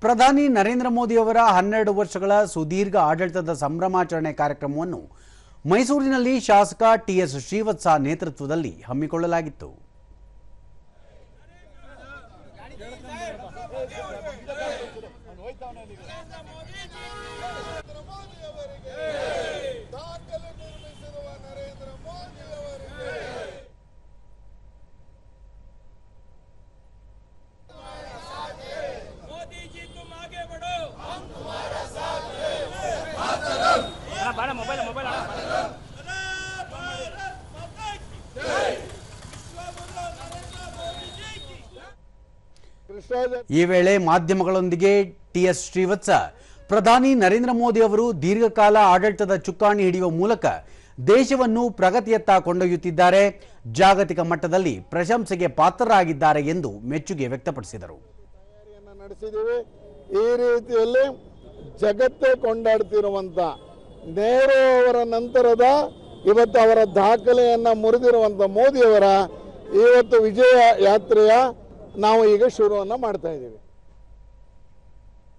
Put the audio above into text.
ಪ್ರಧಾನಿ ನರೇಂದ್ರ ಮೋದಿ ಅವರ 12 ವರ್ಷಗಳ ಸುದೀರ್ಘ ಆಡಳಿತದ ಸಂಭ್ರಮಾಚರಣೆ ಕಾರ್ಯಕ್ರಮವನ್ನು ಮೈಸೂರಿನಲ್ಲಿ ಶಾಸಕ ಟಿಎಸ್ ಶ್ರೀವತ್ಸ ನೇತೃತ್ವದಲ್ಲಿ ಹಮ್ಮಿಕೊಳ್ಳಲಾಗಿತ್ತು. ಈ ವೇಳೆ ಮಾಧ್ಯಮಗಳೊಂದಿಗೆ ಟಿಎಸ್ ಶ್ರೀವತ್ಸ ಪ್ರಧಾನಿ ನರೇಂದ್ರ ಮೋದಿ ಅವರು ದೀರ್ಘಕಾಲ ಆಡಳಿತದ ಚುಕ್ಕಾಣಿ ಹಿಡಿಯುವ ಮೂಲಕ ದೇಶವನ್ನು ಪ್ರಗತಿಯತ್ತ ಕೊಂಡೊಯ್ಯುತ್ತಿದ್ದಾರೆ, ಜಾಗತಿಕ ಮಟ್ಟದಲ್ಲಿ ಪ್ರಶಂಸೆಗೆ ಪಾತ್ರರಾಗಿದ್ದಾರೆ ಎಂದು ಮೆಚ್ಚುಗೆ ವ್ಯಕ್ತಪಡಿಸಿದರು. ಈ ರೀತಿಯಲ್ಲಿ ಜಗತ್ತೇ ಕೊಂಡಾಡ್ತಿರುವಂತ ನೆಹರು ಅವರ ನಂತರದ ಇವತ್ತು ಅವರ ದಾಖಲೆಯನ್ನ ಮುರಿದಿರುವಂತ ಮೋದಿಯವರ ಇವತ್ತು ವಿಜಯ ಯಾತ್ರೆಯ ನಾವು ಈಗ ಶುರುವನ್ನ ಮಾಡ್ತಾ ಇದ್ದೀವಿ.